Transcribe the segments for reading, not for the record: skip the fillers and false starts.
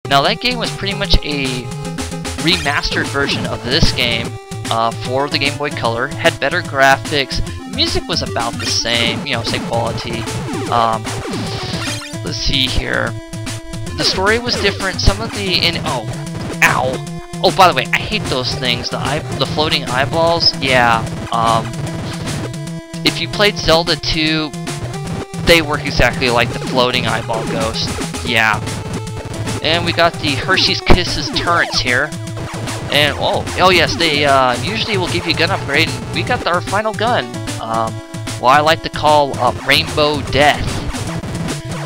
Now that game was pretty much a remastered version of this game for the Game Boy Color. Had better graphics. The music was about the same, you know, same quality. Let's see here. The story was different. Some of the Oh, by the way, I hate those things. The floating eyeballs. Yeah. If you played Zelda 2, they work exactly like the floating eyeball ghost. Yeah. And we got the Hershey's Kisses turrets here. And oh yes, they usually will give you a gun upgrade. And we got our final gun. What I like to call Rainbow Death.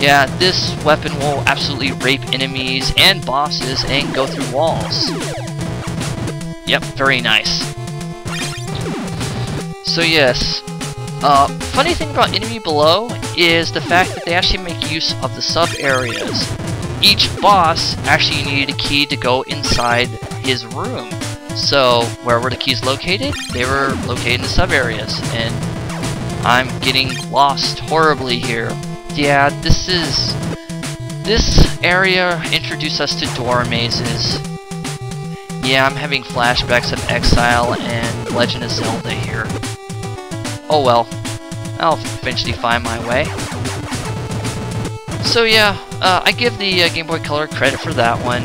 Yeah, this weapon will absolutely rape enemies and bosses and go through walls. Yep, very nice. So yes, funny thing about Enemy Below is the fact that they actually make use of the sub-areas. Each boss actually needed a key to go inside his room. So, where were the keys located? They were located in the sub-areas, and I'm getting lost horribly here. Yeah, this area introduced us to door mazes. Yeah, I'm having flashbacks of Exile and Legend of Zelda here. Oh well, I'll eventually find my way. So yeah, I give the Game Boy Color credit for that one.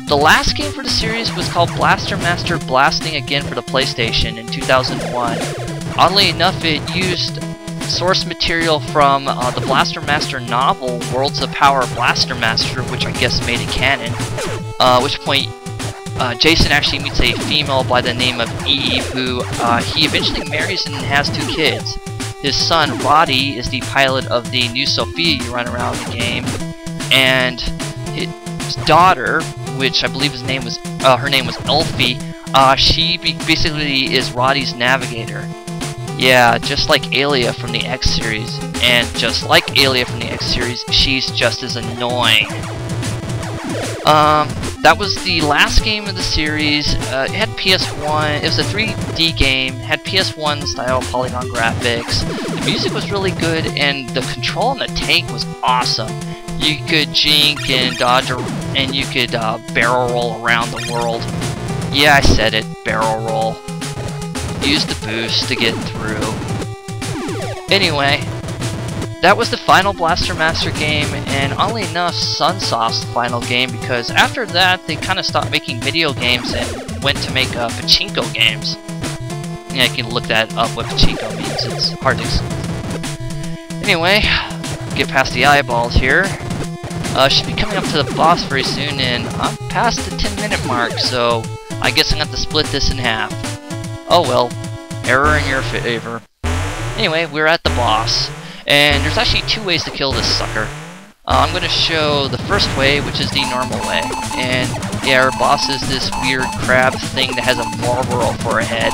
The last game for the series was called Blaster Master Blasting again for the PlayStation in 2001. Oddly enough, it used source material from the Blaster Master novel, Worlds of Power Blaster Master, which I guess made it canon. At which point, Jason actually meets a female by the name of Eve, who he eventually marries and has 2 kids. His son, Roddy, is the pilot of the new Sophia you run around the game, and his daughter, which I believe her name was Elfie, she basically is Roddy's navigator. Yeah, just like Aelia from the X series, and just like Aelia from the X series, she's just as annoying. That was the last game of the series. It had PS1. It was a 3D game. Had PS1 style polygon graphics. The music was really good, and the control on the tank was awesome. You could jink and dodge, and you could barrel roll around the world. Yeah, I said it. Barrel roll. Use the boost to get through. Anyway, that was the final Blaster Master game, and oddly enough, Sunsoft's final game, because after that they kind of stopped making video games and went to make pachinko games. Yeah, you can look that up, what pachinko means. It's hard to explain. Anyway, get past the eyeballs here. Should be coming up to the boss very soon, and I'm past the 10-minute mark, so I guess I'm going to have to split this in half. Oh well, error in your favor. Anyway, we're at the boss, and there's actually 2 ways to kill this sucker. I'm going to show the first way, which is the normal way. And yeah, our boss is this weird crab thing that has a Marlboro for a head.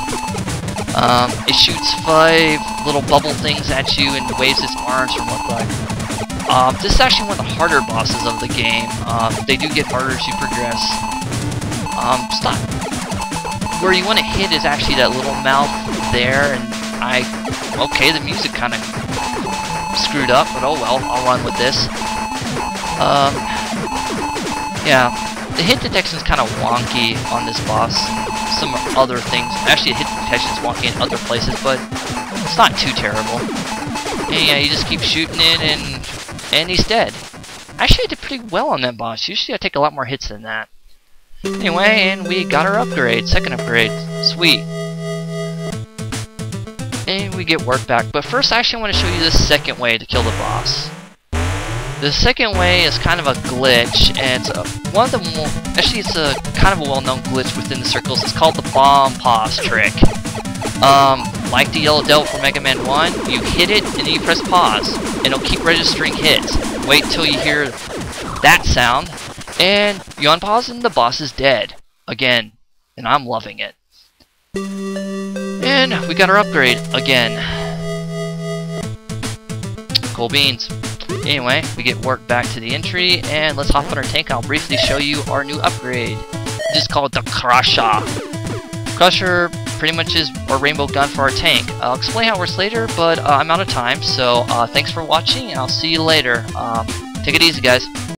It shoots 5 little bubble things at you and waves its arms from one side. This is actually one of the harder bosses of the game. They do get harder as you progress. Stop. Where you want to hit is actually that little mouth there, and okay, the music kind of screwed up, but oh well, I'll run with this. Yeah, the hit detection is kind of wonky on this boss. Some other things, actually, the hit detection is wonky in other places, but it's not too terrible. And yeah, you just keep shooting it, and he's dead. Actually, I did pretty well on that boss. Usually, I take a lot more hits than that. Anyway, and we got our upgrade, second upgrade. Sweet. And we get work back. But first, I actually want to show you the second way to kill the boss. The second way is kind of a glitch, and it's one of the more... Actually, it's a kind of a well-known glitch within the circles. It's called the bomb pause trick. Like the yellow devil from Mega Man 1, you hit it, and then you press pause. And it'll keep registering hits. Wait till you hear that sound. And you unpause and the boss is dead. Again. And I'm loving it. And we got our upgrade again. Cool beans. Anyway, we get work back to the entry, and let's hop on our tank. I'll briefly show you our new upgrade. This is called the Crusher. Crusher pretty much is our rainbow gun for our tank. I'll explain how it works later, but I'm out of time, so thanks for watching, and I'll see you later. Take it easy, guys.